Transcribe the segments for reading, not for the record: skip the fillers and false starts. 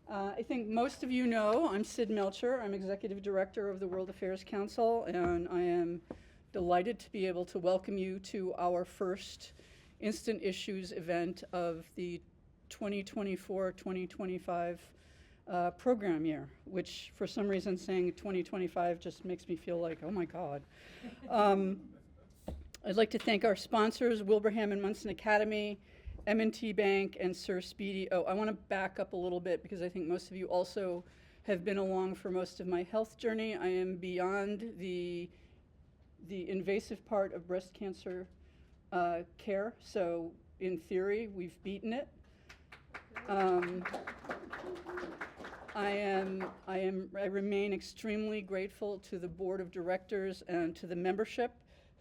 I think most of you know I'm Sid Melcher. I'm Executive Director of the World Affairs Council, and I am delighted to be able to welcome you to our first Instant Issues event of the 2024-2025 program year, which for some reason saying 2025 just makes me feel like, oh my God. I'd like to thank our sponsors, Wilbraham and Munson Academy, M&T Bank, and Sir Speedy. Oh, I want to back up a little bit because I think most of you also have been along for most of my health journey. I am beyond the invasive part of breast cancer care, so in theory, we've beaten it. I remain extremely grateful to the board of directors and to the membership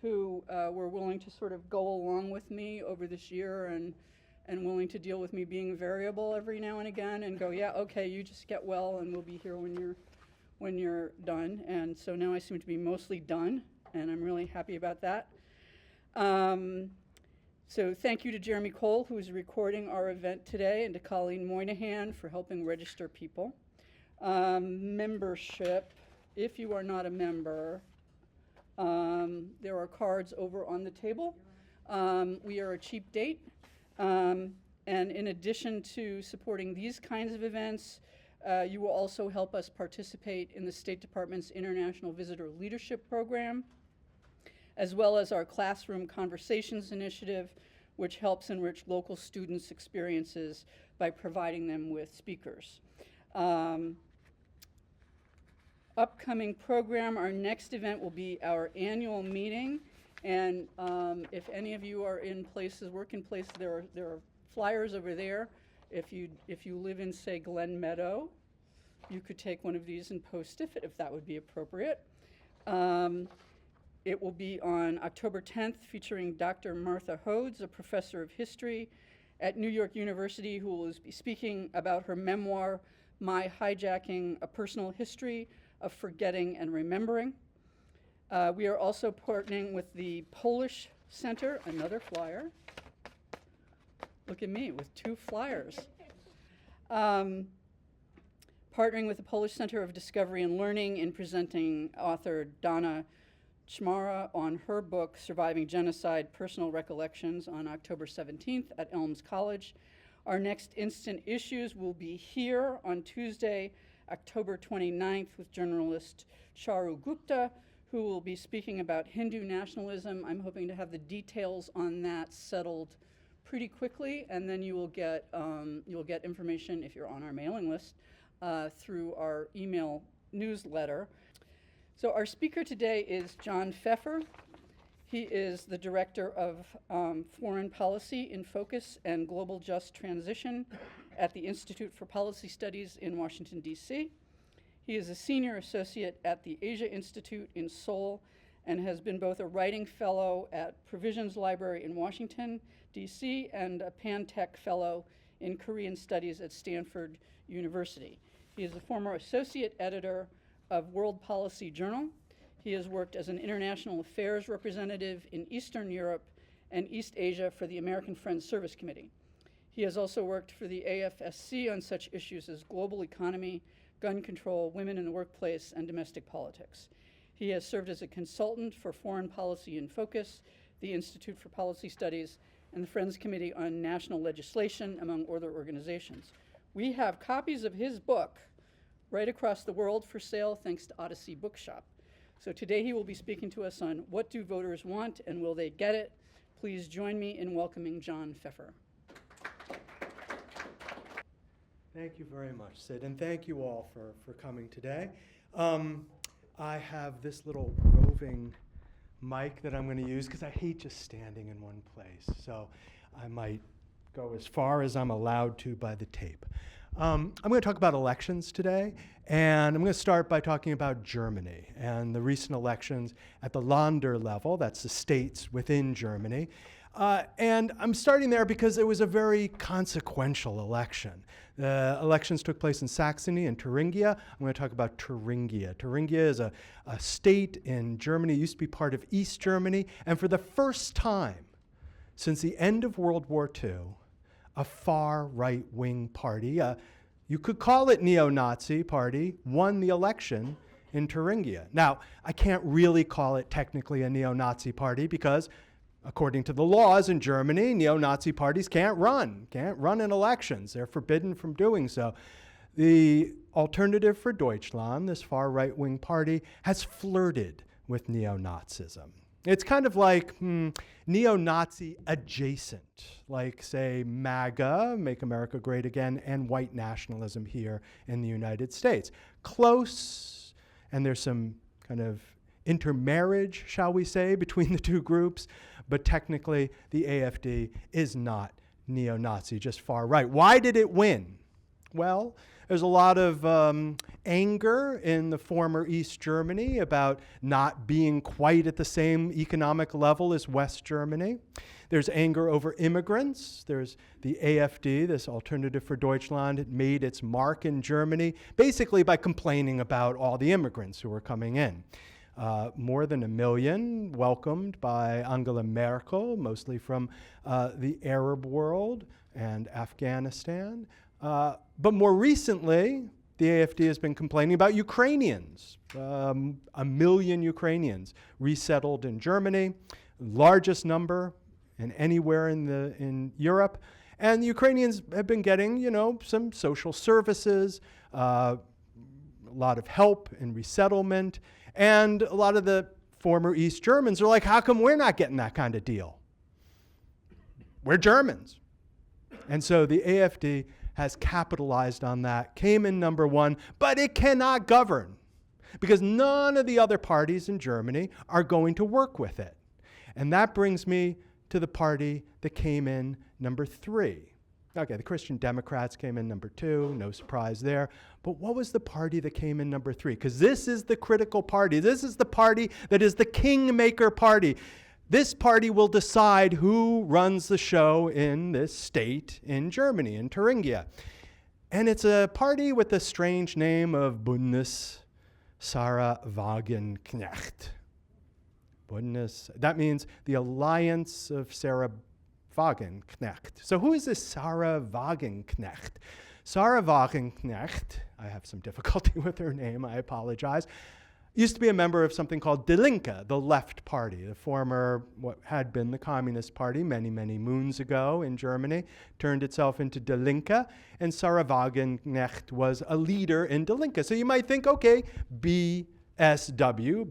who were willing to sort of go along with me over this year and willing to deal with me being variable every now and again and go, yeah, okay, you just get well and we'll be here when you're done. And so now I seem to be mostly done, and I'm really happy about that. So thank you to Jeremy Cole, who is recording our event today, and to Colleen Moynihan for helping register people. Membership, if you are not a member, there are cards over on the table. We are a cheap date. And in addition to supporting these kinds of events, you will also help us participate in the State Department's International Visitor Leadership Program, as well as our Classroom Conversations Initiative, which helps enrich local students' experiences by providing them with speakers. Upcoming program, our next event will be our annual meeting. And if any of you are in places, work in places, there are flyers over there. If you live in, say, Glen Meadow, you could take one of these and post it if that would be appropriate. It will be on October 10th, featuring Dr. Martha Hodes, a professor of history at New York University, who will be speaking about her memoir, My Hijacking, A Personal History of Forgetting and Remembering. We are also partnering with the Polish Center, another flyer. Look at me with two flyers. Partnering with the Polish Center of Discovery and Learning in presenting author Donna Chmara on her book, Surviving Genocide, Personal Recollections, on October 17th at Elms College. Our next Instant Issues will be here on Tuesday, October 29th, with journalist Charu Gupta, who will be speaking about Hindu nationalism. I'm hoping to have the details on that settled pretty quickly, and then you'll get information if you're on our mailing list through our email newsletter. So our speaker today is John Feffer. He is the Director of Foreign Policy in Focus and Global Just Transition at the Institute for Policy Studies in Washington, D.C. He is a senior associate at the Asia Institute in Seoul and has been both a writing fellow at Provisions Library in Washington, D.C., and a Pan-Tech fellow in Korean Studies at Stanford University. He is a former associate editor of World Policy Journal. He has worked as an international affairs representative in Eastern Europe and East Asia for the American Friends Service Committee. He has also worked for the AFSC on such issues as global economy, gun control, women in the workplace, and domestic politics. He has served as a consultant for Foreign Policy in Focus, the Institute for Policy Studies, and the Friends Committee on National Legislation, among other organizations. We have copies of his book right across the world for sale, thanks to Odyssey Bookshop. So today he will be speaking to us on what do voters want and will they get it? Please join me in welcoming John Feffer. Thank you very much, Sid, and thank you all for coming today. I have this little roving mic that I'm going to use because I hate just standing in one place. So I might go as far as I'm allowed to by the tape. I'm going to talk about elections today, and I'm going to start by talking about Germany and the recent elections at the Länder level, that's the states within Germany. And I'm starting there because it was a very consequential election. The elections took place in Saxony and Thuringia. I'm going to talk about Thuringia. Thuringia is a state in Germany, it used to be part of East Germany, and for the first time since the end of World War II, a far right-wing party, you could call it neo-Nazi party, won the election in Thuringia. Now, I can't really call it technically a neo-Nazi party because according to the laws in Germany, neo-Nazi parties can't run in elections. They're forbidden from doing so. The Alternative for Deutschland, this far right-wing party, has flirted with neo-Nazism. It's kind of like neo-Nazi adjacent, like, say, MAGA, Make America Great Again, and white nationalism here in the United States. Close, and there's some kind of intermarriage, shall we say, between the two groups, but technically the AfD is not neo-Nazi, just far right. Why did it win? Well, there's a lot of anger in the former East Germany about not being quite at the same economic level as West Germany. There's anger over immigrants. There's the AfD, this Alternative for Deutschland. It made its mark in Germany basically by complaining about all the immigrants who were coming in. More than 1 million welcomed by Angela Merkel, mostly from the Arab world and Afghanistan. But more recently, the AfD has been complaining about Ukrainians. 1 million Ukrainians resettled in Germany, largest number in anywhere in Europe. And the Ukrainians have been getting, some social services, a lot of help in resettlement. And a lot of the former East Germans are like, how come we're not getting that kind of deal? We're Germans. And so the AfD has capitalized on that, came in number 1, but it cannot govern because none of the other parties in Germany are going to work with it. And that brings me to the party that came in number 3. Okay, the Christian Democrats came in number 2, no surprise there. But what was the party that came in number 3? Because this is the critical party. This is the party that is the kingmaker party. This party will decide who runs the show in this state in Germany, in Thuringia. And it's a party with the strange name of Bundeswagenknecht. That means the Alliance of Sarah Wagenknecht. So who is this Sarah Wagenknecht? Sarah Wagenknecht, I have some difficulty with her name, I apologize, used to be a member of something called Die Linke, the left party, the former, what had been the Communist Party many, many moons ago in Germany, turned itself into Die Linke, and Sarah Wagenknecht was a leader in Die Linke. So you might think, okay, BSW,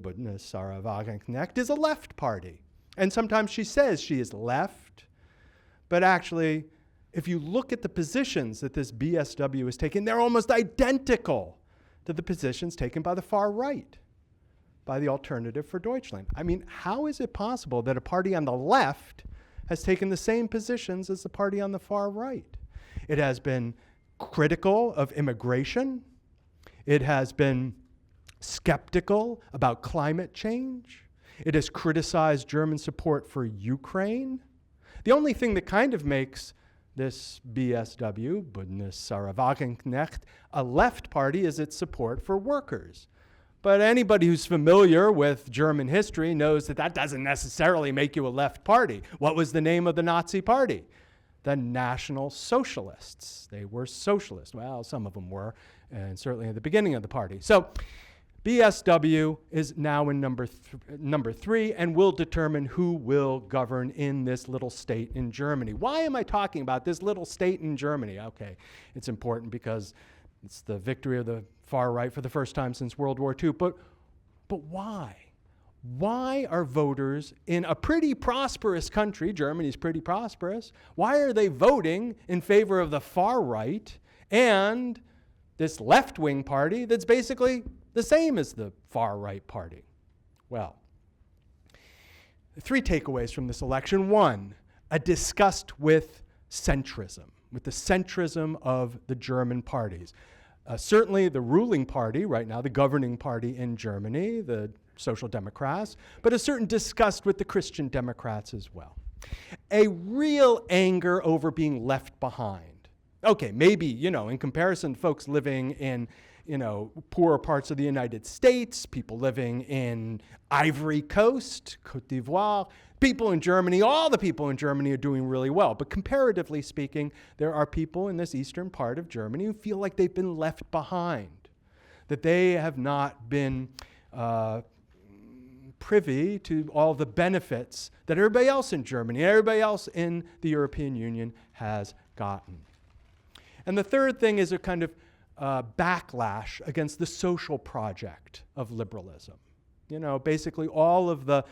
Bündnis Sarah Wagenknecht, is a left party. And sometimes she says she is left, but actually, if you look at the positions that this BSW is taking, they're almost identical to the positions taken by the far right, by the Alternative for Deutschland. I mean, how is it possible that a party on the left has taken the same positions as the party on the far right? It has been critical of immigration. It has been skeptical about climate change. It has criticized German support for Ukraine. The only thing that kind of makes this BSW, Bündnis Sarah Wagenknecht, a left party is its support for workers. But anybody who's familiar with German history knows that that doesn't necessarily make you a left party. What was the name of the Nazi party? The National Socialists. They were socialist. Well, some of them were, and certainly at the beginning of the party. So BSW is now in number 3 and will determine who will govern in this little state in Germany. Why am I talking about this little state in Germany? Okay, it's important because it's the victory of the far right for the first time since World War II. But why? Why are voters in a pretty prosperous country, Germany's pretty prosperous, why are they voting in favor of the far right and this left-wing party that's basically the same as the far right party? Well, 3 takeaways from this election. 1, a disgust with centrism, with the centrism of the German parties. Certainly the ruling party right now, the governing party in Germany, the Social Democrats, but a certain disgust with the Christian Democrats as well. A real anger over being left behind. Okay, maybe, in comparison to folks living in poorer parts of the United States, people living in Ivory Coast, Côte d'Ivoire, people in Germany, all the people in Germany are doing really well. But comparatively speaking, there are people in this eastern part of Germany who feel like they've been left behind, that they have not been privy to all the benefits that everybody else in Germany, everybody else in the European Union has gotten. And the third thing is a kind of backlash against the social project of liberalism. You know, basically all of the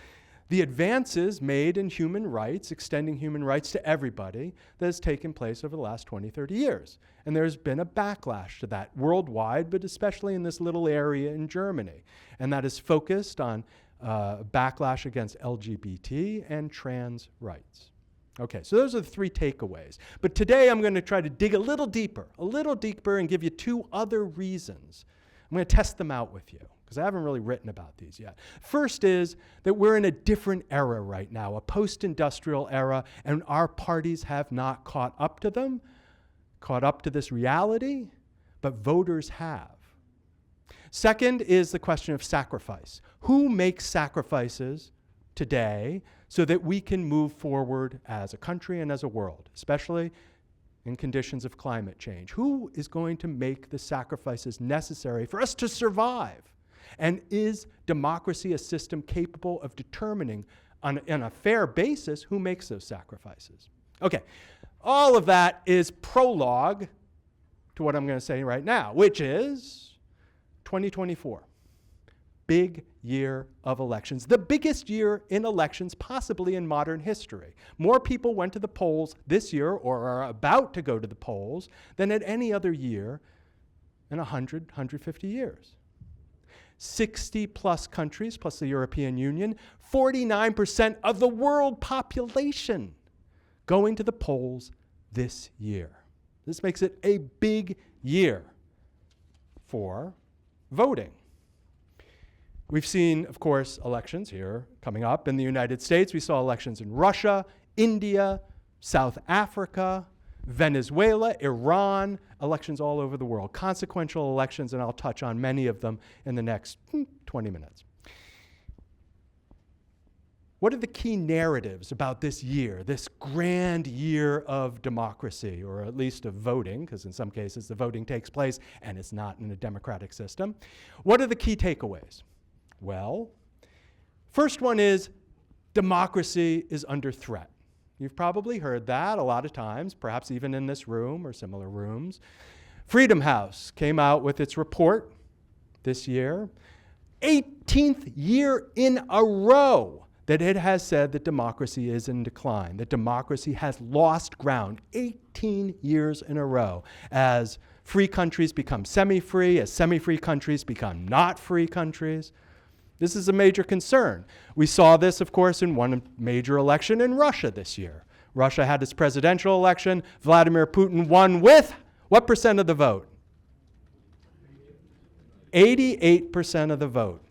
advances made in human rights, extending human rights to everybody, that has taken place over the last 20, 30 years. And there's been a backlash to that worldwide, but especially in this little area in Germany. And that is focused on backlash against LGBT and trans rights. Okay, so those are the three takeaways. But today I'm going to try to dig a little deeper, and give you two other reasons. I'm going to test them out with you, because I haven't really written about these yet. First is that we're in a different era right now, a post-industrial era, and our parties have not caught up to this reality, but voters have. Second is the question of sacrifice. Who makes sacrifices today so that we can move forward as a country and as a world, especially in conditions of climate change? Who is going to make the sacrifices necessary for us to survive? And is democracy a system capable of determining on a fair basis who makes those sacrifices? Okay, all of that is prologue to what I'm going to say right now, which is 2024. Big year of elections. The biggest year in elections possibly in modern history. More people went to the polls this year or are about to go to the polls than at any other year in 100, 150 years. 60 plus countries, plus the European Union, 49% of the world population going to the polls this year. This makes it a big year for voting. We've seen, of course, elections here coming up in the United States. We saw elections in Russia, India, South Africa, Venezuela, Iran, elections all over the world. Consequential elections, and I'll touch on many of them in the next 20 minutes. What are the key narratives about this year, this grand year of democracy, or at least of voting, because in some cases the voting takes place and it's not in a democratic system? What are the key takeaways? Well, first one is democracy is under threat. You've probably heard that a lot of times, perhaps even in this room or similar rooms. Freedom House came out with its report this year, 18th year in a row that it has said that democracy is in decline, that democracy has lost ground, 18 years in a row, as free countries become semi-free, as semi-free countries become not free countries. This is a major concern. We saw this, of course, in one major election in Russia this year. Russia had its presidential election. Vladimir Putin won with what percent of the vote? 88% of the vote.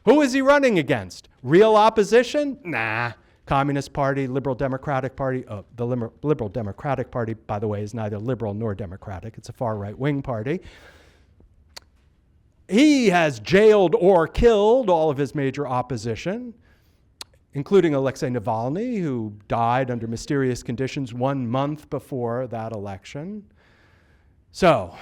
Who is he running against? Real opposition? Nah. Communist Party, Liberal Democratic Party. The Liberal Democratic Party, by the way, is neither liberal nor democratic. It's a far right-wing party. He has jailed or killed all of his major opposition, including Alexei Navalny, who died under mysterious conditions 1 month before that election. So,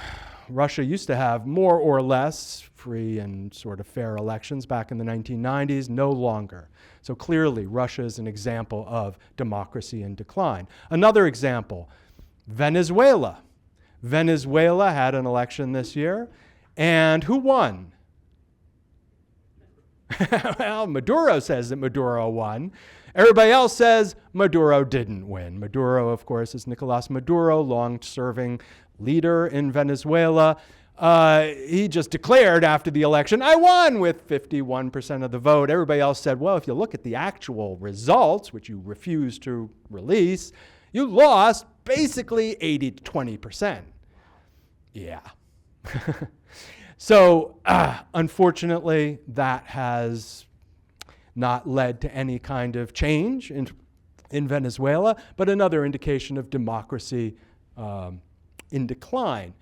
Russia used to have more or less free and sort of fair elections back in the 1990s, no longer. So clearly, Russia is an example of democracy in decline. Another example, Venezuela. Venezuela had an election this year. And who won? Well, Maduro says that Maduro won. Everybody else says Maduro didn't win. Maduro, of course, is Nicolas Maduro, long-serving leader in Venezuela. He just declared after the election, I won with 51% of the vote. Everybody else said, well, if you look at the actual results, which you refused to release, you lost basically 80 to 20%. Yeah. So, unfortunately, that has not led to any kind of change in Venezuela, but another indication of democracy in decline.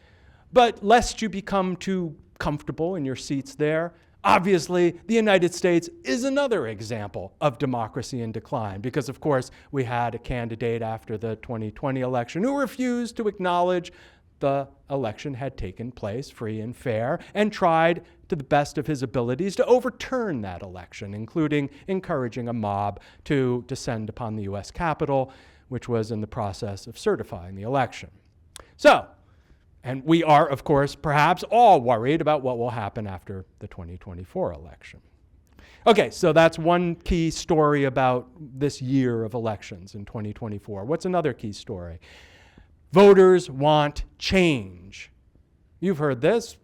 But lest you become too comfortable in your seats there, Obviously, the United States is another example of democracy in decline because, of course, we had a candidate after the 2020 election who refused to acknowledge the election had taken place free and fair and tried to the best of his abilities to overturn that election, including encouraging a mob to descend upon the U.S. Capitol, which was in the process of certifying the election. So, and we are, of course, perhaps all worried about what will happen after the 2024 election. Okay, so that's one key story about this year of elections in 2024. What's another key story? Voters want change. You've heard this.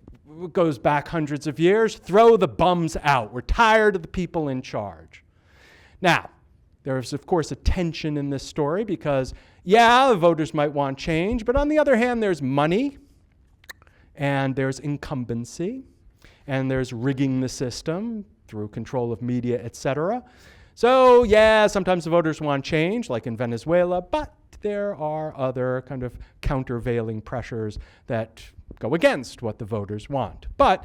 It goes back hundreds of years. Throw the bums out. We're tired of the people in charge. Now, there's, of course, a tension in this story because, yeah, the voters might want change, but on the other hand, there's money, and there's incumbency, and there's rigging the system through control of media, etc. So, yeah, sometimes the voters want change, like in Venezuela, but there are other kind of countervailing pressures that go against what the voters want. But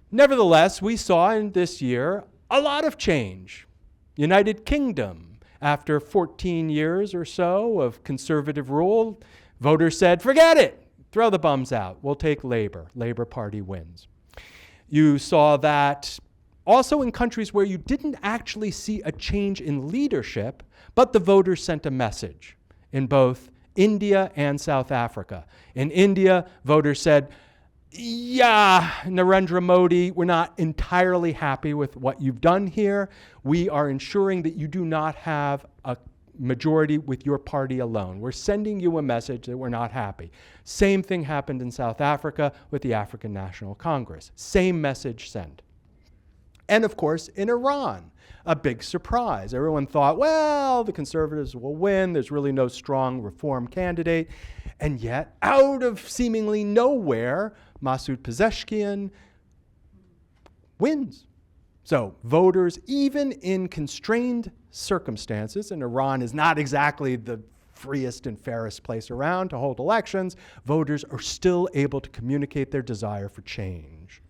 nevertheless, we saw in this year a lot of change. United Kingdom, after 14 years or so of conservative rule, voters said, forget it. Throw the bums out. We'll take Labour. Labour Party wins. You saw that also in countries where you didn't actually see a change in leadership, but the voters sent a message in both India and South Africa. In India, voters said, yeah, Narendra Modi, we're not entirely happy with what you've done here. We are ensuring that you do not have a majority with your party alone. We're sending you a message that we're not happy. Same thing happened in South Africa with the African National Congress. Same message sent. And of course, in Iran, a big surprise. Everyone thought, well, the conservatives will win. There's really no strong reform candidate. And yet, out of seemingly nowhere, Masoud Pezeshkian wins. So voters, even in constrained circumstances, and Iran is not exactly the freest and fairest place around to hold elections, voters are still able to communicate their desire for change.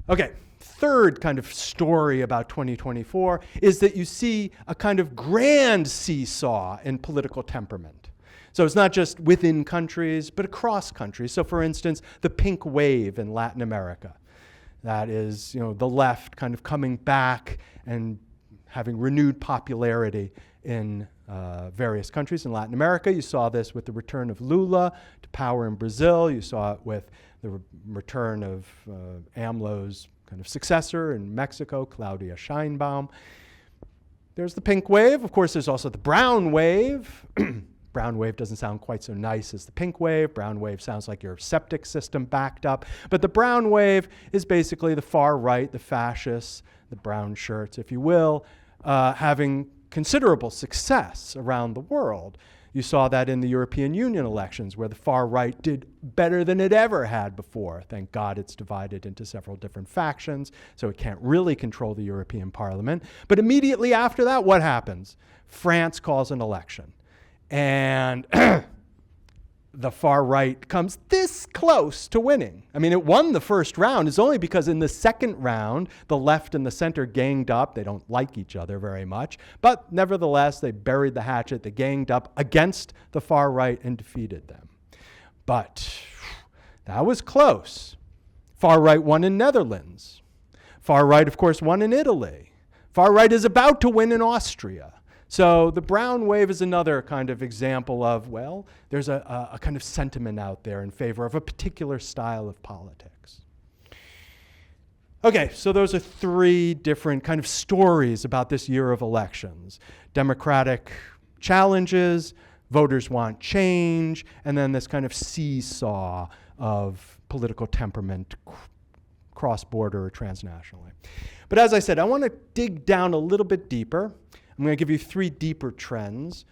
Okay, third kind of story about 2024 is that you see a kind of grand seesaw in political temperament. So it's not just within countries, but across countries. So for instance, the pink wave in Latin America. That is, the left kind of coming back and having renewed popularity in various countries in Latin America. You saw this with the return of Lula to power in Brazil. You saw it with the return of AMLO's kind of successor in Mexico, Claudia Sheinbaum. There's the pink wave. Of course, there's also the brown wave. Brown wave doesn't sound quite so nice as the pink wave. Brown wave sounds like your septic system backed up. But the brown wave is basically the far right, the fascists, the brown shirts, if you will, having considerable success around the world. You saw that in the European Union elections, where the far right did better than it ever had before. Thank God it's divided into several different factions, so it can't really control the European Parliament. But immediately after that, what happens? France calls an election. And the far right comes this close to winning. I mean, it won the first round. It's only because in the second round, the left and the center ganged up. They don't like each other very much. But nevertheless, they buried the hatchet. They ganged up against the far right and defeated them. But that was close. Far right won in Netherlands. Far right, of course, won in Italy. Far right is about to win in Austria. So the brown wave is another kind of example of, well, there's a kind of sentiment out there in favor of a particular style of politics. Okay, so those are three different kind of stories about this year of elections. Democratic challenges, voters want change, and then this kind of seesaw of political temperament cross-border or transnationally. But as I said, I want to dig down a little bit deeper. I'm going to give you three deeper trends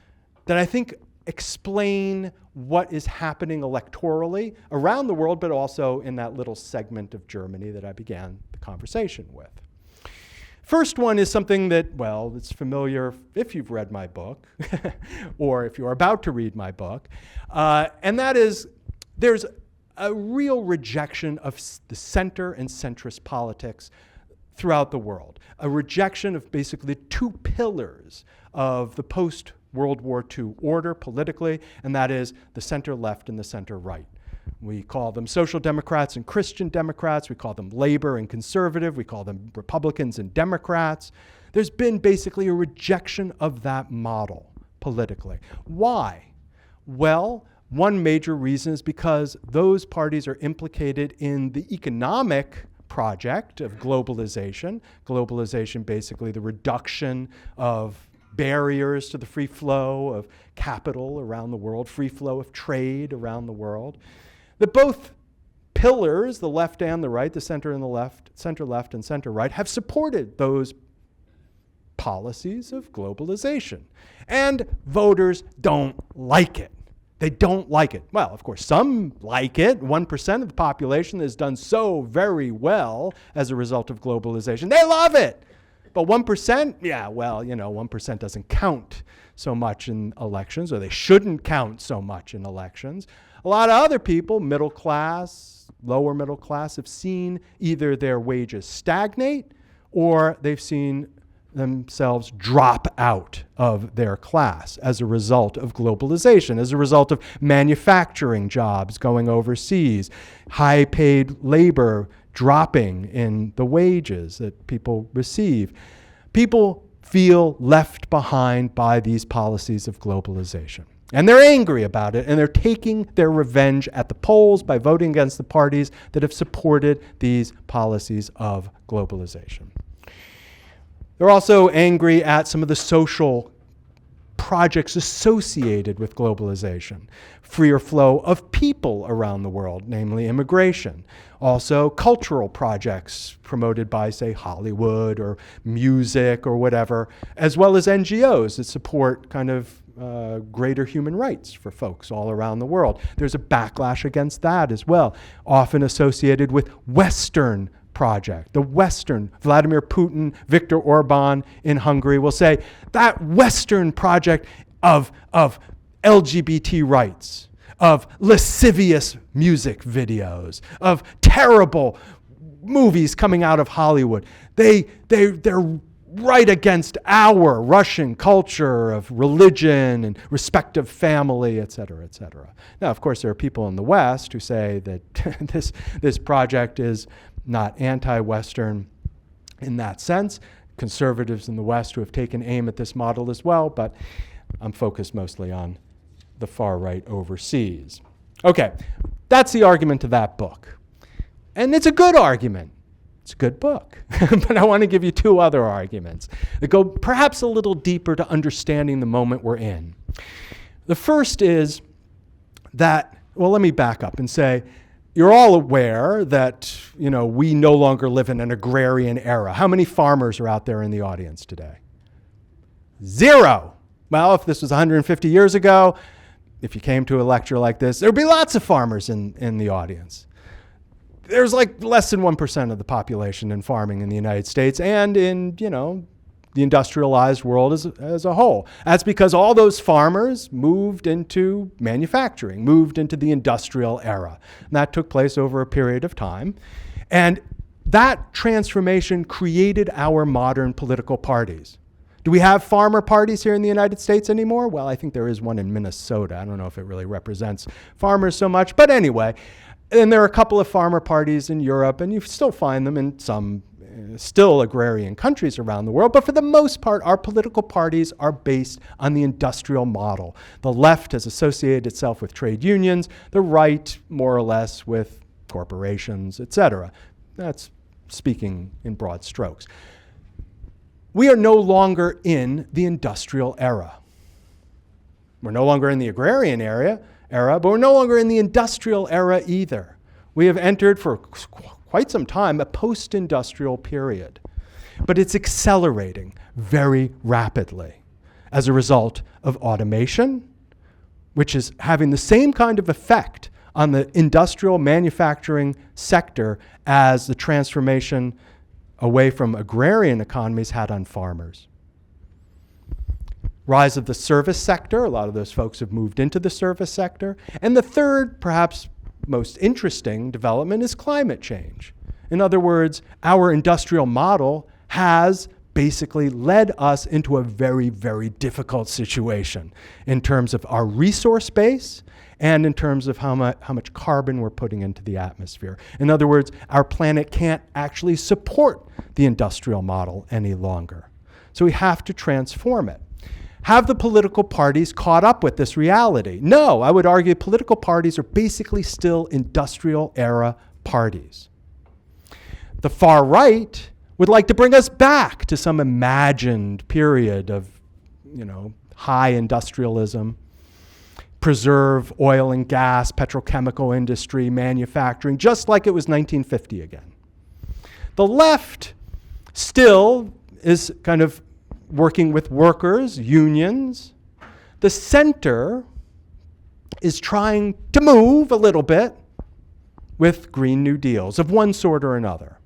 that I think explain what is happening electorally around the world, but also in that little segment of Germany that I began the conversation with. First one is something that, well, it's familiar if you've read my book or if you're about to read my book, and that is there's a real rejection of the center and centrist politics throughout the world, a rejection of basically the two pillars of the post-World War II order politically, and that is the center left and the center right. We call them social democrats and Christian democrats. We call them labor and conservative. We call them Republicans and Democrats. There's been basically a rejection of that model politically. Why? Well, one major reason is because those parties are implicated in the economic project of globalization. Globalization, basically the reduction of barriers to the free flow of capital around the world, free flow of trade around the world. That both pillars, the left and the right, the center and the left, center left and center right, have supported those policies of globalization. And voters don't like it. They don't like it. Well, of course, some like it. 1% of the population has done so very well as a result of globalization. They love it. But 1%, yeah, well, 1% doesn't count so much in elections, or they shouldn't count so much in elections. A lot of other people, middle class, lower middle class, have seen either their wages stagnate or they've seen themselves drop out of their class as a result of globalization, as a result of manufacturing jobs going overseas, high-paid labor dropping in the wages that people receive. People feel left behind by these policies of globalization. And they're angry about it, and they're taking their revenge at the polls by voting against the parties that have supported these policies of globalization. They're also angry at some of the social projects associated with globalization. Freer flow of people around the world, namely immigration. Also cultural projects promoted by, say, Hollywood or music or whatever, as well as NGOs that support kind of greater human rights for folks all around the world. There's a backlash against that as well, often associated with Western project. The Western, Vladimir Putin, Viktor Orban in Hungary will say that Western project of LGBT rights, of lascivious music videos, of terrible movies coming out of Hollywood, they're right against our Russian culture of religion and respect of family, et cetera, et cetera. Now, of course, there are people in the West who say that this project is not anti-Western in that sense. Conservatives in the West who have taken aim at this model as well, but I'm focused mostly on the far right overseas. Okay, that's the argument of that book. And it's a good argument. It's a good book. But I want to give you two other arguments that go perhaps a little deeper to understanding the moment we're in. The first is that, well, let me back up and say, you're all aware that, we no longer live in an agrarian era. How many farmers are out there in the audience today? 0. Well, if this was 150 years ago, if you came to a lecture like this, there'd be lots of farmers in the audience. There's like less than 1% of the population in farming in the United States and in, the industrialized world as a whole. That's because all those farmers moved into manufacturing, moved into the industrial era. And that took place over a period of time. And that transformation created our modern political parties. Do we have farmer parties here in the United States anymore? Well, I think there is one in Minnesota. I don't know if it really represents farmers so much, but anyway. And there are a couple of farmer parties in Europe, and you still find them in some still agrarian countries around the world, but for the most part, our political parties are based on the industrial model. The left has associated itself with trade unions, the right, more or less, with corporations, etc. That's speaking in broad strokes. We are no longer in the industrial era. We're no longer in the agrarian era, but we're no longer in the industrial era either. We have entered for quite some time a post-industrial period, but it's accelerating very rapidly as a result of automation, which is having the same kind of effect on the industrial manufacturing sector as the transformation away from agrarian economies had on farmers. Rise of the service sector, a lot of those folks have moved into the service sector. And the third, perhaps most interesting development is climate change. In other words, our industrial model has basically led us into a very, very difficult situation in terms of our resource base and in terms of how much carbon we're putting into the atmosphere. In other words, our planet can't actually support the industrial model any longer. So we have to transform it. Have the political parties caught up with this reality? No, I would argue political parties are basically still industrial era parties. The far right would like to bring us back to some imagined period of, high industrialism, preserve oil and gas, petrochemical industry, manufacturing, just like it was 1950 again. The left still is kind of working with workers, unions. The center is trying to move a little bit with Green New Deals of one sort or another.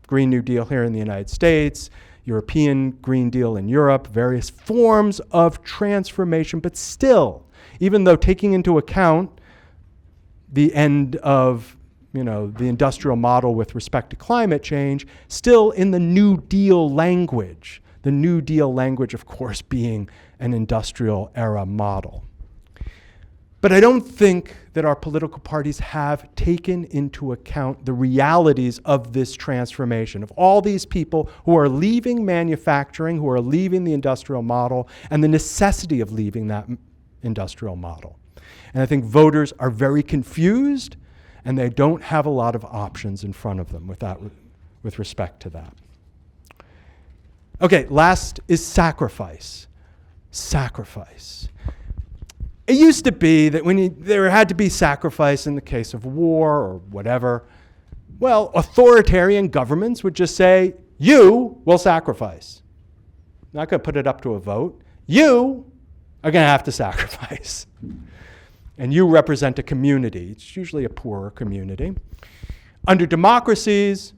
Green New Deal here in the United States, European Green Deal in Europe, various forms of transformation, but still, even though taking into account the end of the industrial model with respect to climate change, still in the New Deal language. The New Deal language, of course, being an industrial era model. But I don't think that our political parties have taken into account the realities of this transformation, of all these people who are leaving manufacturing, who are leaving the industrial model, and the necessity of leaving that industrial model. And I think voters are very confused, and they don't have a lot of options in front of them with respect to that. Okay, last is sacrifice. Sacrifice. It used to be that there had to be sacrifice in the case of war or whatever. Well, authoritarian governments would just say, you will sacrifice. Not going to put it up to a vote. You are going to have to sacrifice. And you represent a community. It's usually a poorer community. Under democracies,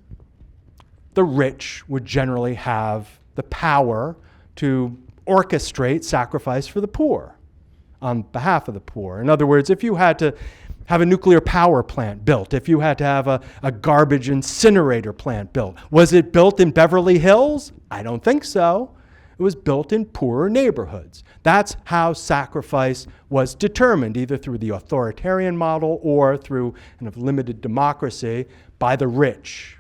the rich would generally have the power to orchestrate sacrifice for the poor on behalf of the poor. In other words, if you had to have a nuclear power plant built, if you had to have a garbage incinerator plant built, was it built in Beverly Hills? I don't think so. It was built in poorer neighborhoods. That's how sacrifice was determined, either through the authoritarian model or through kind of limited democracy by the rich.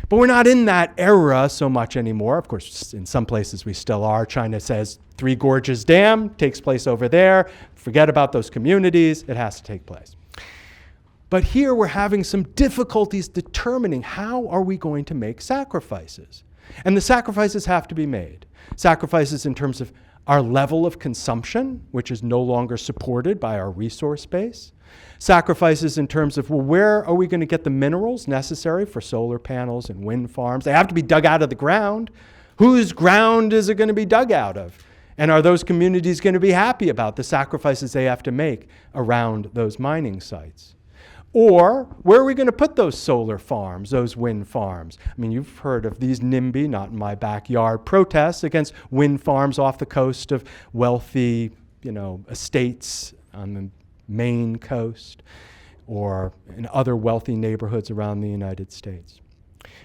But we're not in that era so much anymore. Of course, in some places we still are. China says Three Gorges Dam takes place over there. Forget about those communities. It has to take place. But here we're having some difficulties determining how are we going to make sacrifices. And the sacrifices have to be made. Sacrifices in terms of our level of consumption, which is no longer supported by our resource base. Sacrifices in terms of, well, where are we going to get the minerals necessary for solar panels and wind farms? They have to be dug out of the ground. Whose ground is it going to be dug out of? And are those communities going to be happy about the sacrifices they have to make around those mining sites? Or where are we going to put those solar farms, those wind farms? I mean, you've heard of these NIMBY, not in my backyard, protests against wind farms off the coast of wealthy, estates on the Maine coast or in other wealthy neighborhoods around the United States.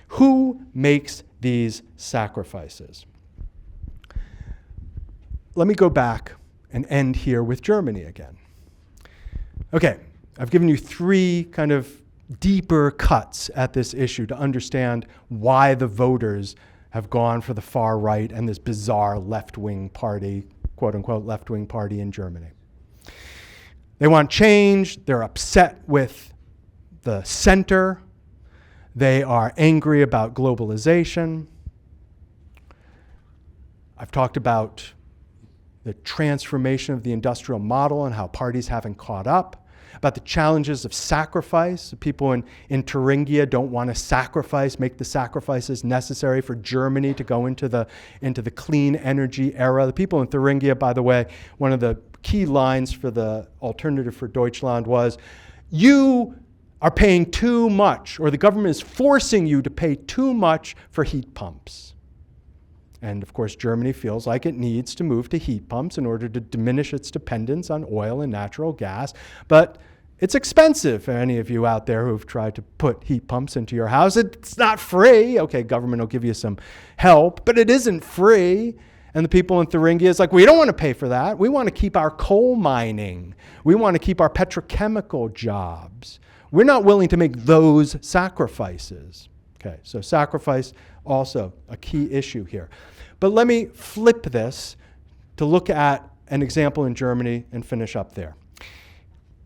Who makes these sacrifices? Let me go back and end here with Germany again. Okay, I've given you three kind of deeper cuts at this issue to understand why the voters have gone for the far right and this bizarre left-wing party, quote-unquote left-wing party in Germany. They want change. They're upset with the center. They are angry about globalization. I've talked about the transformation of the industrial model and how parties haven't caught up, about the challenges of sacrifice. People in Thuringia don't want to sacrifice, make the sacrifices necessary for Germany to go into the clean energy era. The people in Thuringia, by the way, one of the key lines for the Alternative for Deutschland was, you are paying too much, or the government is forcing you to pay too much for heat pumps. And of course, Germany feels like it needs to move to heat pumps in order to diminish its dependence on oil and natural gas. But It's expensive for any of you out there who've tried to put heat pumps into your house. It's not free. Okay, government will give you some help, but it isn't free. And the people in Thuringia is like, we don't want to pay for that. We want to keep our coal mining. We want to keep our petrochemical jobs. We're not willing to make those sacrifices. Okay, so sacrifice also a key issue here. But let me flip this to look at an example in Germany and finish up there.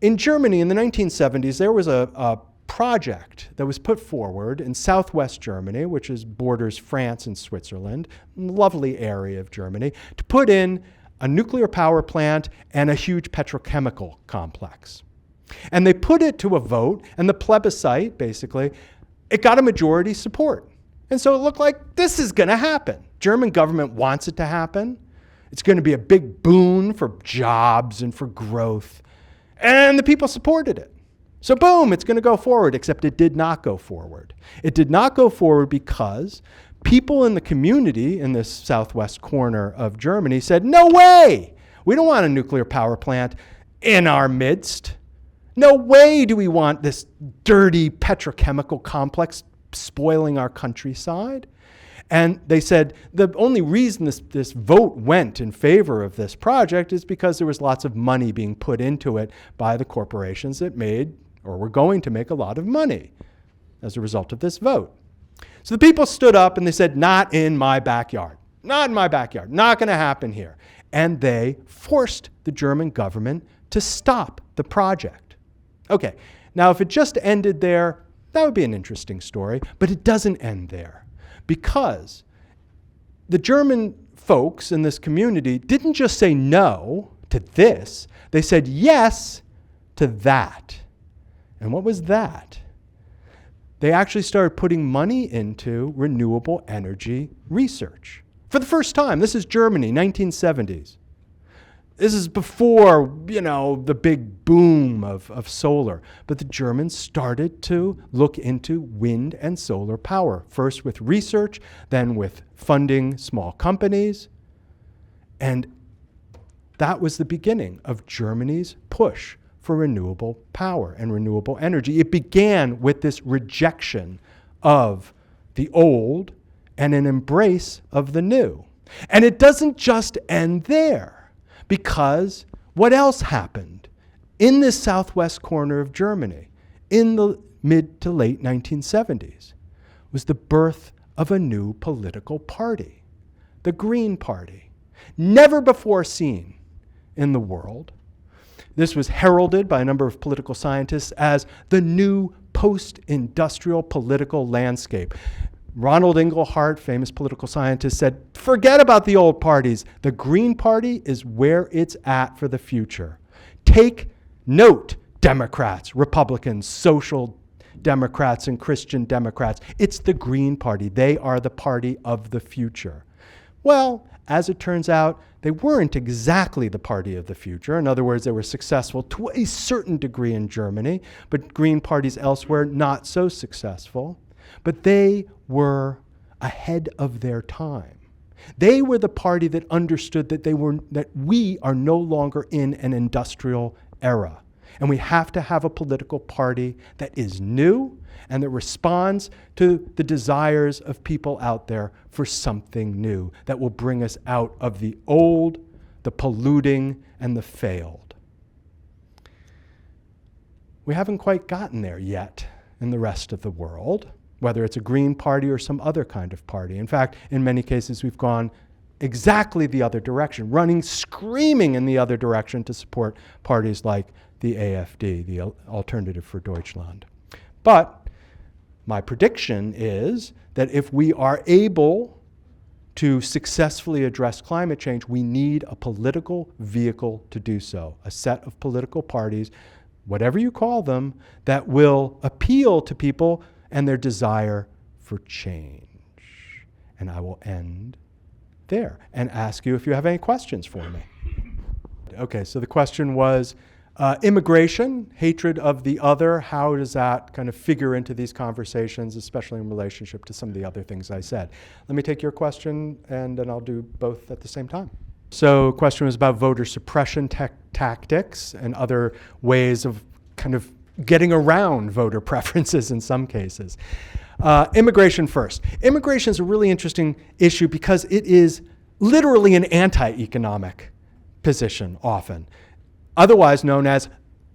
In Germany in the 1970s, there was a project that was put forward in southwest Germany, which borders France and Switzerland, a lovely area of Germany, to put in a nuclear power plant and a huge petrochemical complex. And they put it to a vote, and the plebiscite, basically, it got a majority support. And so it looked like this is going to happen. German government wants it to happen. It's going to be a big boon for jobs and for growth. And the people supported it. So boom, it's going to go forward, except it did not go forward. It did not go forward because people in the community in this southwest corner of Germany said, no way, we don't want a nuclear power plant in our midst. No way do we want this dirty petrochemical complex spoiling our countryside. And they said the only reason this vote went in favor of this project is because there was lots of money being put into it by the corporations that made or were going to make a lot of money as a result of this vote. So the people stood up and they said, not in my backyard, not in my backyard, not going to happen here. And they forced the German government to stop the project. Okay, now if it just ended there, that would be an interesting story, but it doesn't end there because the German folks in this community didn't just say no to this, they said yes to that. And what was that? They actually started putting money into renewable energy research. For the first time, this is Germany, 1970s. This is before, the big boom of solar. But the Germans started to look into wind and solar power, first with research, then with funding small companies. And that was the beginning of Germany's push for renewable power and renewable energy. It began with this rejection of the old and an embrace of the new. And it doesn't just end there, because what else happened in this southwest corner of Germany in the mid to late 1970s was the birth of a new political party, the Green Party, never before seen in the world. This was heralded by a number of political scientists as the new post-industrial political landscape. Ronald Inglehart, famous political scientist, said, forget about the old parties. The Green Party is where it's at for the future. Take note, Democrats, Republicans, Social Democrats, and Christian Democrats. It's the Green Party. They are the party of the future. Well, as it turns out, they weren't exactly the party of the future. In other words, they were successful to a certain degree in Germany, but Green parties elsewhere not so successful. But they were ahead of their time. They were the party that understood that we are no longer in an industrial era. And we have to have a political party that is new and that responds to the desires of people out there for something new that will bring us out of the old, the polluting, and the failed. We haven't quite gotten there yet in the rest of the world, whether it's a Green Party or some other kind of party. In fact, in many cases, we've gone exactly the other direction, running screaming in the other direction to support parties like the AfD, the Alternative for Deutschland. But my prediction is that if we are able to successfully address climate change, we need a political vehicle to do so, a set of political parties, whatever you call them, that will appeal to people and their desire for change. And I will end there and ask you if you have any questions for me. Okay, so the question was, immigration, hatred of the other, how does that kind of figure into these conversations, especially in relationship to some of the other things I said? Let me take your question, and then I'll do both at the same time. So the question was about voter suppression tactics and other ways of kind of getting around voter preferences in some cases. Immigration first. Immigration is a really interesting issue because it is literally an anti-economic position often, otherwise known as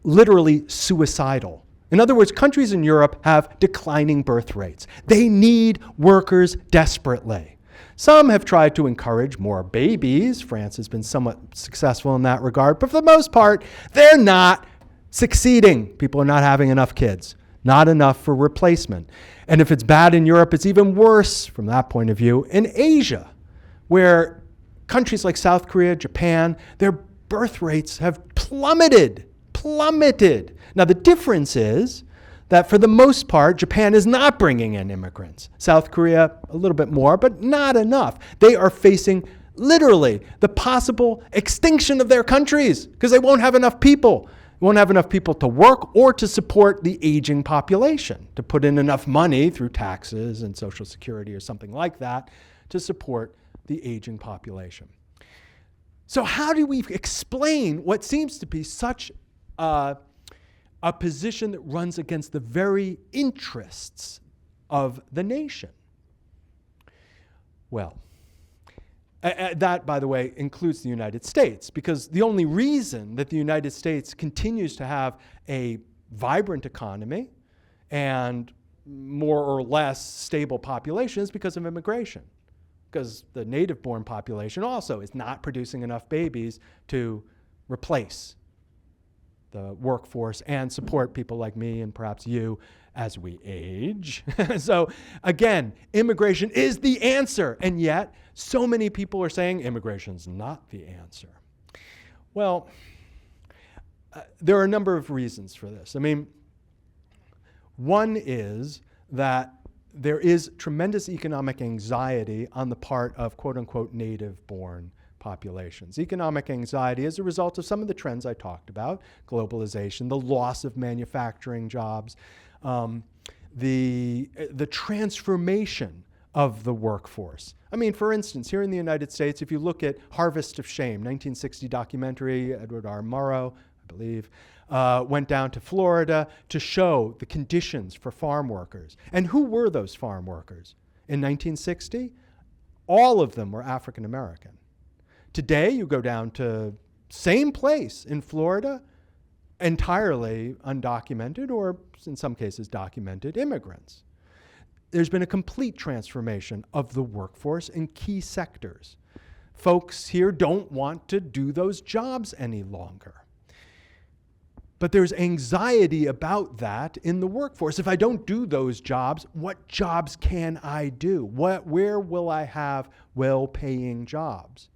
literally suicidal. In other words, countries in Europe have declining birth rates. They need workers desperately. Some have tried to encourage more babies. France has been somewhat successful in that regard, but for the most part, they're not succeeding. People are not having enough kids, not enough for replacement. And if it's bad in Europe, it's even worse from that point of view in Asia, where countries like South Korea, Japan, their birth rates have plummeted. Now, the difference is that for the most part, Japan is not bringing in immigrants. South Korea, a little bit more, but not enough. They are facing literally the possible extinction of their countries because they won't have enough people. They won't have enough people to work or to support the aging population, to put in enough money through taxes and Social Security or something like that to support the aging population. So how do we explain what seems to be such a position that runs against the very interests of the nation? Well, that, by the way, includes the United States, because the only reason that the United States continues to have a vibrant economy and more or less stable population is because of immigration, because the native-born population also is not producing enough babies to replace the workforce and support people like me and perhaps you as we age. So again, immigration is the answer, and yet so many people are saying immigration's not the answer. Well, there are a number of reasons for this. I mean, one is that there is tremendous economic anxiety on the part of quote-unquote native-born populations. Economic anxiety is a result of some of the trends I talked about: globalization, the loss of manufacturing jobs, the transformation of the workforce. I mean, for instance, here in the United States, if you look at Harvest of Shame, 1960 documentary, Edward R. Murrow, I believe, went down to Florida to show the conditions for farm workers. And who were those farm workers? In 1960, all of them were African American. Today, you go down to same place in Florida, entirely undocumented, or in some cases documented immigrants. There's been a complete transformation of the workforce in key sectors. Folks here don't want to do those jobs any longer. But there's anxiety about that in the workforce. If I don't do those jobs, what jobs can I do? Where will I have well-paying jobs?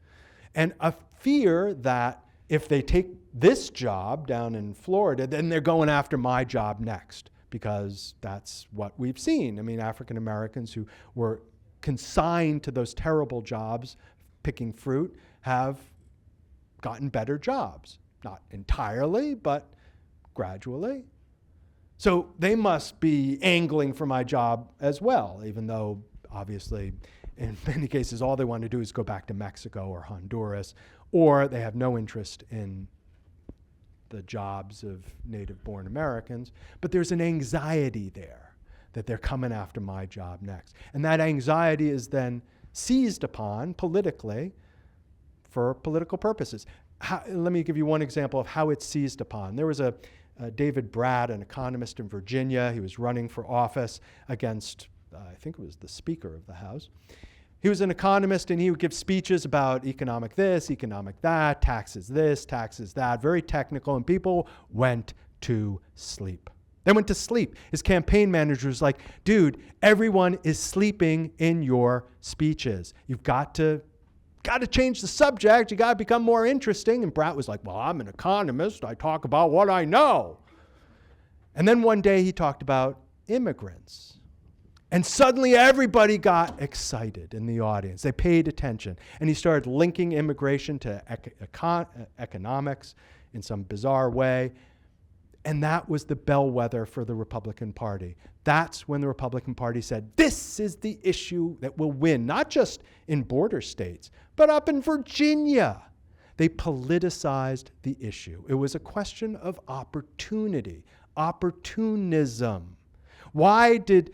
And a fear that if they take this job down in Florida, then they're going after my job next, because that's what we've seen. I mean, African Americans who were consigned to those terrible jobs, picking fruit, have gotten better jobs. Not entirely, but gradually. So they must be angling for my job as well, even though obviously in many cases all they want to do is go back to Mexico or Honduras, or they have no interest in the jobs of native-born Americans. But there's an anxiety there that they're coming after my job next. And that anxiety is then seized upon politically for political purposes. Let me give you one example of how it's seized upon. There was a David Bratt, an economist in Virginia. He was running for office against, I think it was the Speaker of the House. He was an economist, and he would give speeches about economic this, economic that, taxes this, taxes that, very technical, and people went to sleep. They went to sleep. His campaign manager was like, dude, everyone is sleeping in your speeches. You've got to change the subject. You got to become more interesting. And Bratt was like, well, I'm an economist. I talk about what I know. And then one day he talked about immigrants. And suddenly everybody got excited in the audience. They paid attention. And he started linking immigration to economics in some bizarre way. And that was the bellwether for the Republican Party. That's when the Republican Party said, this is the issue that will win, not just in border states, but up in Virginia. They politicized the issue. It was a question of opportunity, Opportunism. Why did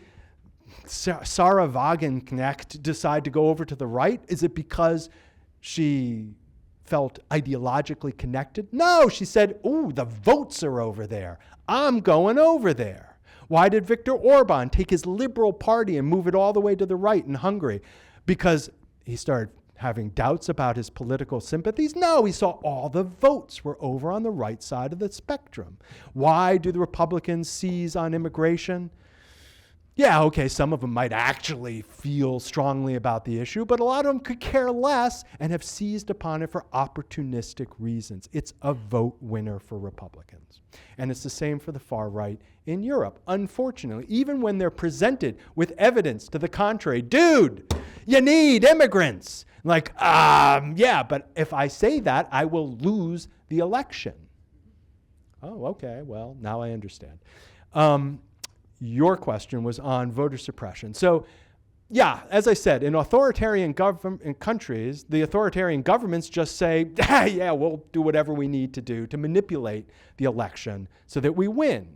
Sarah Wagenknecht decide to go over to the right? Is it because she felt ideologically connected? No, she said, ooh, the votes are over there. I'm going over there. Why did Viktor Orban take his liberal party and move it all the way to the right in Hungary? Because he started having doubts about his political sympathies? No, he saw all the votes were over on the right side of the spectrum. Why do the Republicans seize on immigration? Yeah, okay, some of them might actually feel strongly about the issue, but a lot of them could care less and have seized upon it for opportunistic reasons. It's a vote winner for Republicans. And it's the same for the far right in Europe. Unfortunately, even when they're presented with evidence to the contrary, dude, you need immigrants. Like, yeah, but if I say that, I will lose the election. Oh, okay, well, now I understand. Your question was on voter suppression. So, yeah, as I said, in authoritarian countries, the authoritarian governments just say, yeah, we'll do whatever we need to do to manipulate the election so that we win.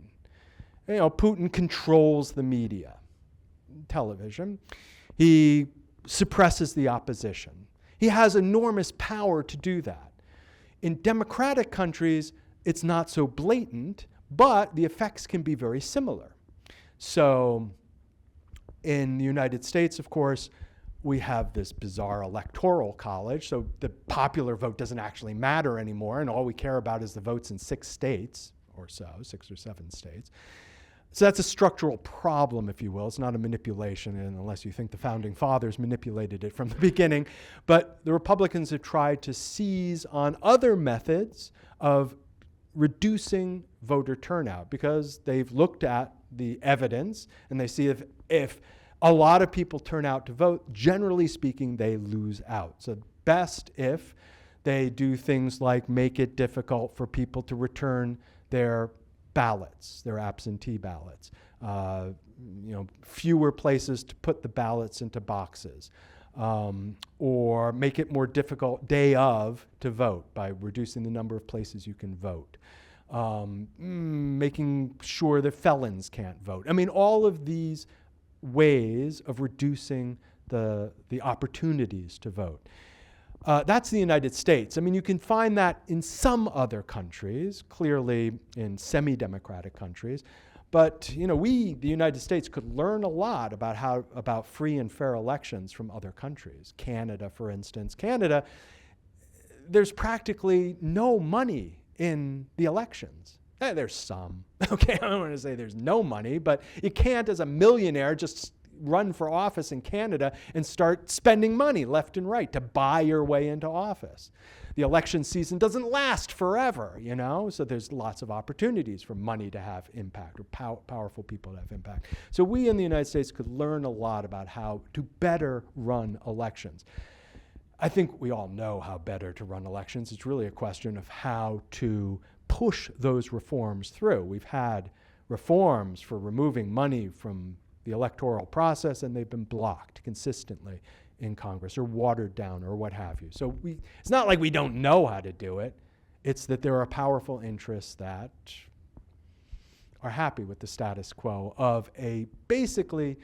You know, Putin controls the media, television. He suppresses the opposition. He has enormous power to do that. In democratic countries, it's not so blatant, but the effects can be very similar. So in the United States, of course, we have this bizarre electoral college. So the popular vote doesn't actually matter anymore, and all we care about is the votes in 6 states or so, 6 or 7 states. So that's a structural problem, if you will. It's not a manipulation, and unless you think the founding fathers manipulated it from the beginning. But the Republicans have tried to seize on other methods of reducing voter turnout because they've looked at the evidence and they see if a lot of people turn out to vote, generally speaking, they lose out. So best if they do things like make it difficult for people to return their ballots, their absentee ballots. Fewer places to put the ballots into boxes. Or make it more difficult day of to vote by reducing the number of places you can vote. Making sure that felons can't vote. I mean, all of these ways of reducing the opportunities to vote. That's the United States. I mean, you can find that in some other countries, clearly in semi-democratic countries. But we, the United States, could learn a lot about free and fair elections from other countries. Canada, for instance. Canada, there's practically no money in the elections. There's some. Okay, I don't want to say there's no money, but you can't, as a millionaire, just run for office in Canada and start spending money left and right to buy your way into office. The election season doesn't last forever, so there's lots of opportunities for money to have impact or powerful people to have impact. So we in the United States could learn a lot about how to better run elections. I think we all know how better to run elections. It's really a question of how to push those reforms through. We've had reforms for removing money from the electoral process, and they've been blocked consistently in Congress or watered down or what have you. So it's not like we don't know how to do it. It's that there are powerful interests that are happy with the status quo of a basically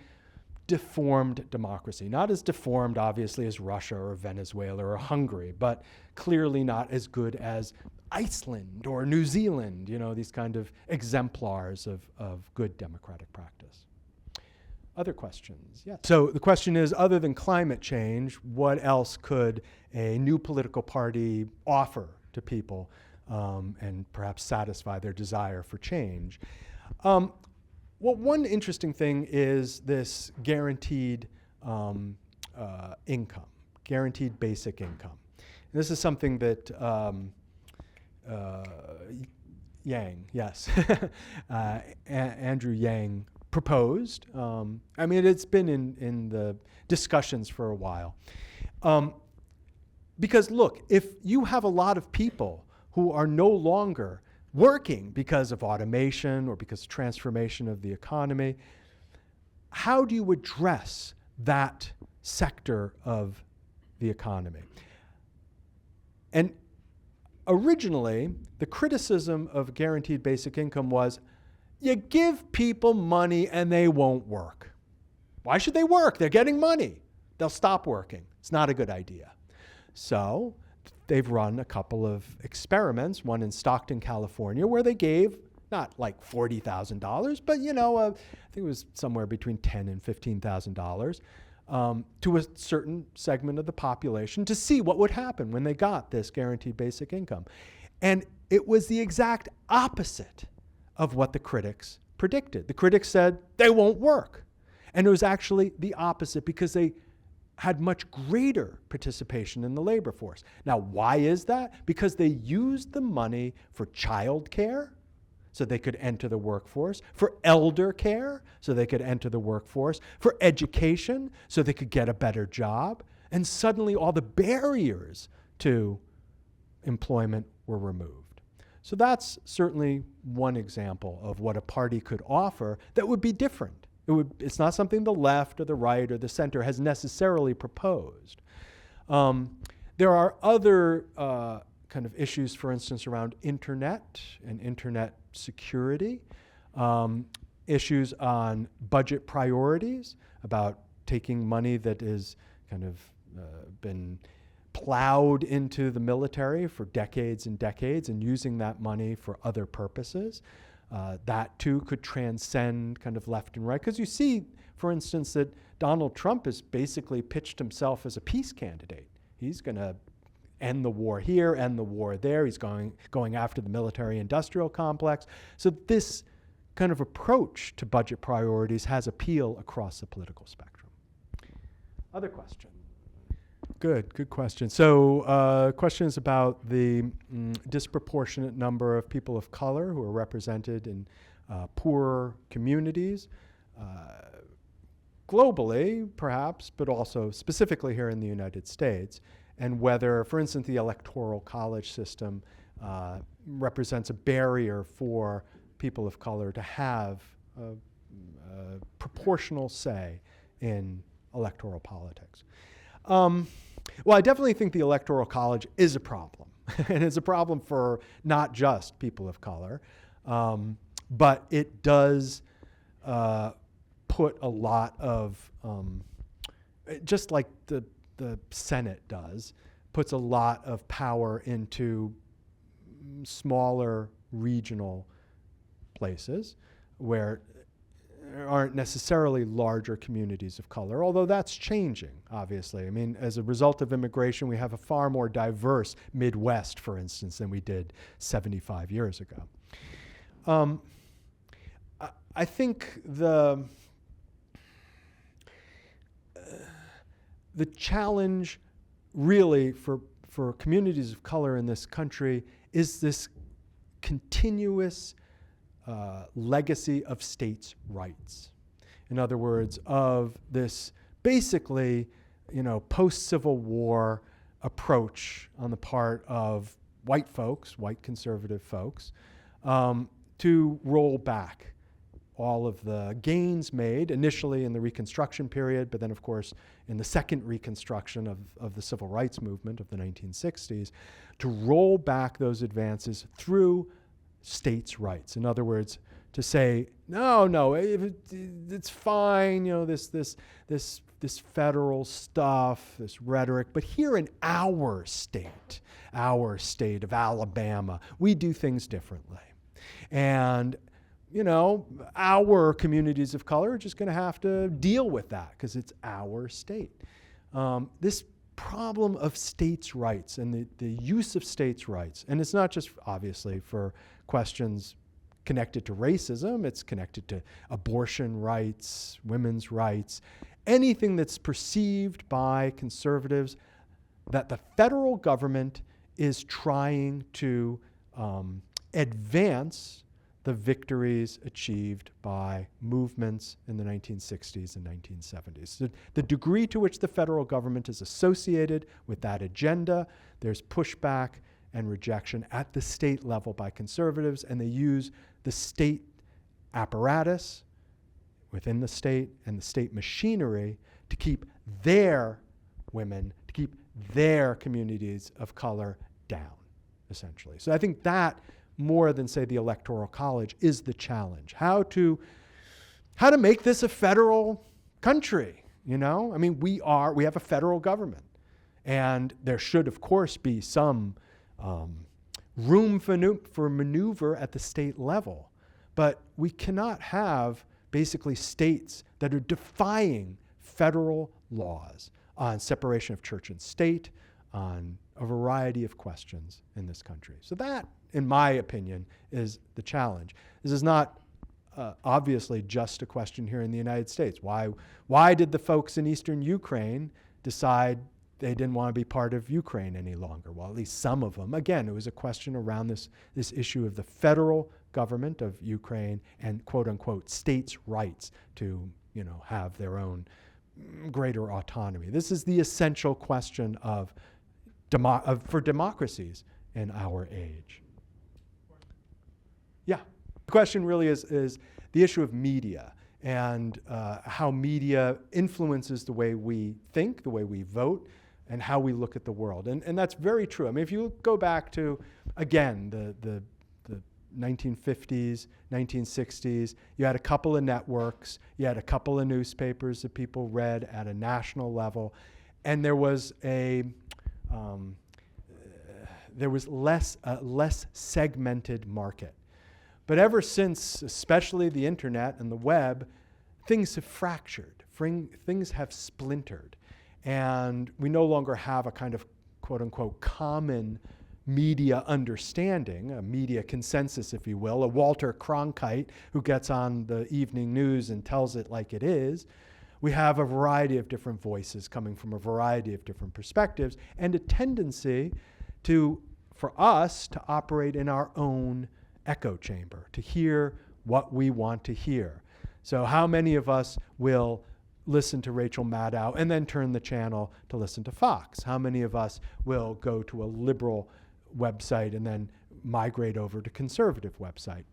deformed democracy. Not as deformed, obviously, as Russia or Venezuela or Hungary, but clearly not as good as Iceland or New Zealand, these kind of exemplars of good democratic practice. Other questions? Yeah. So the question is, other than climate change, what else could a new political party offer to people and perhaps satisfy their desire for change? Well, one interesting thing is this guaranteed income, guaranteed basic income. And this is something that Yang, yes, Andrew Yang proposed. I mean, it's been in the discussions for a while. Because look, if you have a lot of people who are no longer working because of automation or because of transformation of the economy, how do you address that sector of the economy? And originally, the criticism of guaranteed basic income was you give people money and they won't work. Why should they work? They're getting money. They'll stop working. It's not a good idea. So they've run a couple of experiments, one in Stockton, California, where they gave not like $40,000, but I think it was somewhere between $10,000 and $15,000 to a certain segment of the population to see what would happen when they got this guaranteed basic income. And it was the exact opposite of what the critics predicted. The critics said they won't work. And it was actually the opposite because they had much greater participation in the labor force. Now, why is that? Because they used the money for childcare, so they could enter the workforce, for elder care, so they could enter the workforce, for education, so they could get a better job, and suddenly all the barriers to employment were removed. So that's certainly one example of what a party could offer that would be different. It's not something the left or the right or the center has necessarily proposed. There are other kind of issues, for instance, around internet and internet security, issues on budget priorities, about taking money that is kind of been plowed into the military for decades and decades and using that money for other purposes. That too could transcend kind of left and right. Because you see, for instance, that Donald Trump has basically pitched himself as a peace candidate. He's going to end the war here, end the war there. He's going after the military-industrial complex. So this kind of approach to budget priorities has appeal across the political spectrum. Other question? Good question. So questions about the disproportionate number of people of color who are represented in poorer communities, globally perhaps, but also specifically here in the United States, and whether, for instance, the electoral college system represents a barrier for people of color to have a proportional say in electoral politics. Well, I definitely think the Electoral College is a problem. And it's a problem for not just people of color, but it does put a lot of, just like the Senate does, puts a lot of power into smaller regional places where there aren't necessarily larger communities of color, although that's changing, obviously. I mean, as a result of immigration, we have a far more diverse Midwest, for instance, than we did 75 years ago. I think the challenge really for communities of color in this country is this continuous legacy of states' rights. In other words, of this basically, post-Civil War approach on the part of white folks, white conservative folks, to roll back all of the gains made initially in the Reconstruction period, but then of course in the second Reconstruction of the Civil Rights Movement of the 1960s, to roll back those advances through states' rights. In other words, to say, no, it's fine, this federal stuff, this rhetoric, but here in our state of Alabama, we do things differently. And, our communities of color are just going to have to deal with that because it's our state. This problem of states' rights and the use of states' rights, and it's not just obviously for questions connected to racism, it's connected to abortion rights, women's rights, anything that's perceived by conservatives that the federal government is trying to advance the victories achieved by movements in the 1960s and 1970s. So the degree to which the federal government is associated with that agenda, there's pushback and rejection at the state level by conservatives, and they use the state apparatus within the state and the state machinery to keep their women, to keep their communities of color down, essentially. So I think that more than, say, the Electoral College is the challenge. How to make this a federal country, you know? I mean, we have a federal government. And there should, of course, be some room for maneuver at the state level. But we cannot have basically states that are defying federal laws on separation of church and state, on a variety of questions in this country. So that, in my opinion, is the challenge. This is not obviously just a question here in the United States. Why did the folks in eastern Ukraine decide they didn't want to be part of Ukraine any longer? Well, at least some of them. Again, it was a question around this issue of the federal government of Ukraine and quote unquote states' rights to, you know, have their own greater autonomy. This is the essential question for democracies in our age. Yeah, the question really is the issue of media and how media influences the way we think, the way we vote, and how we look at the world. And that's very true. I mean, if you go back to, again, the 1950s, 1960s, you had a couple of networks, you had a couple of newspapers that people read at a national level, and there was less segmented market. But ever since, especially the internet and the web, things have fractured, things have splintered, and we no longer have a kind of quote unquote common media understanding, a media consensus, if you will, a Walter Cronkite who gets on the evening news and tells it like it is. We have a variety of different voices coming from a variety of different perspectives, and a tendency for us to operate in our own echo chamber, to hear what we want to hear. So how many of us will listen to Rachel Maddow and then turn the channel to listen to Fox? How many of us will go to a liberal website and then migrate over to conservative website?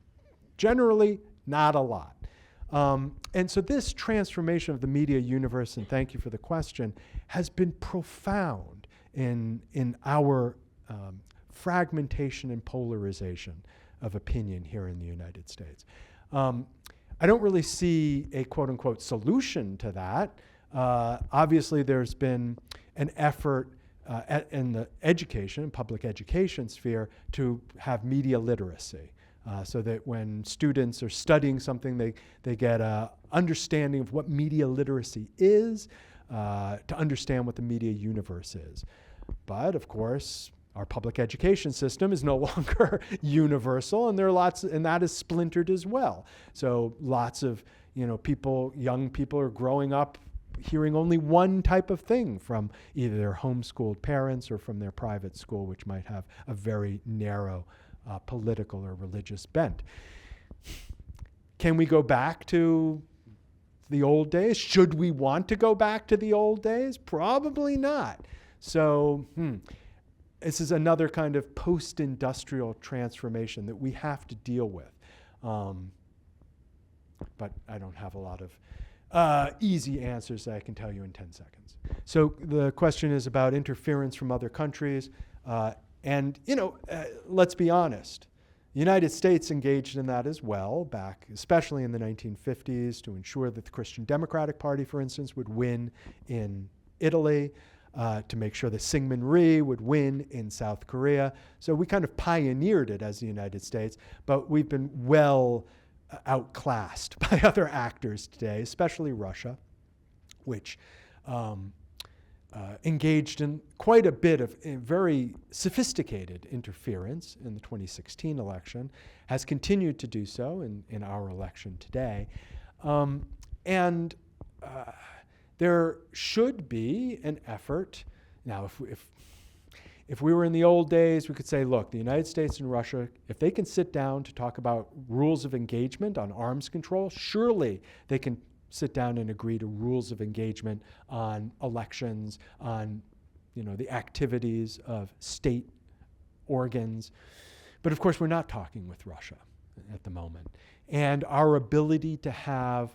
Generally, not a lot. And so this transformation of the media universe, and thank you for the question, has been profound in our fragmentation and polarization of opinion here in the United States. I don't really see a quote unquote solution to that. Obviously, there's been an effort in the education, public education sphere, to have media literacy, so that when students are studying something, they get an understanding of what media literacy is, to understand what the media universe is. But of course, our public education system is no longer universal, and there are lots, and that is splintered as well. So lots of young people are growing up hearing only one type of thing from either their homeschooled parents or from their private school, which might have a very narrow political or religious bent. Can we go back to the old days? Should we want to go back to the old days? Probably not. So, this is another kind of post-industrial transformation that we have to deal with. But I don't have a lot of easy answers that I can tell you in 10 seconds. So the question is about interference from other countries. Let's be honest. The United States engaged in that as well, back especially in the 1950s, to ensure that the Christian Democratic Party, for instance, would win in Italy, to make sure that Syngman Rhee would win in South Korea. So we kind of pioneered it as the United States, but we've been well outclassed by other actors today, especially Russia, which engaged in quite a bit of very sophisticated interference in the 2016 election, has continued to do so in our election today. There should be an effort. Now, if we were in the old days, we could say, look, the United States and Russia, if they can sit down to talk about rules of engagement on arms control, surely they can sit down and agree to rules of engagement on elections, on the activities of state organs. But of course, we're not talking with Russia at the moment. And our ability to have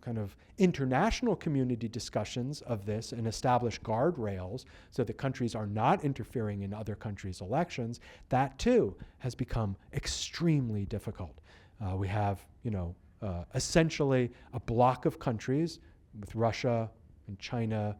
kind of international community discussions of this and establish guardrails so that countries are not interfering in other countries' elections, that too has become extremely difficult. We have, essentially a block of countries, with Russia and China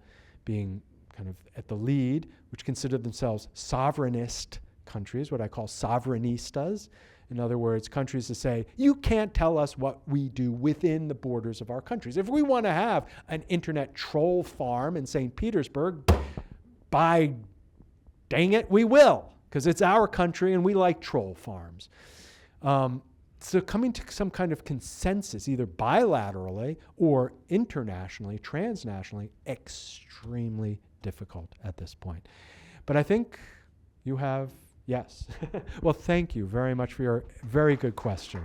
being kind of at the lead, which consider themselves sovereignist countries, what I call sovereignistas. In other words, countries that say, you can't tell us what we do within the borders of our countries. If we want to have an internet troll farm in St. Petersburg, by dang it, we will, because it's our country and we like troll farms. So coming to some kind of consensus, either bilaterally or internationally, transnationally, extremely difficult at this point. But I think you have, yes. Well, thank you very much for your very good question.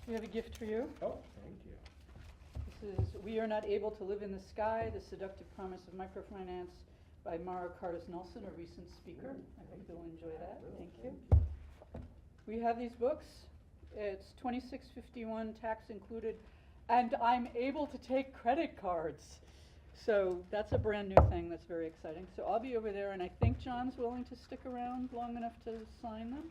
We have a gift for you. Oh, thank you. This is We Are Not Able to Live in the Sky, The Seductive Promise of Microfinance by Mara Curtis Nelson, a recent speaker. I hope you'll enjoy that. Thank you. We have these books. It's $26.51 tax included, and I'm able to take credit cards. So that's a brand new thing that's very exciting. So I'll be over there, and I think John's willing to stick around long enough to sign them.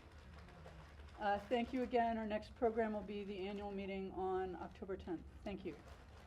Thank you again. Our next program will be the annual meeting on October 10th. Thank you.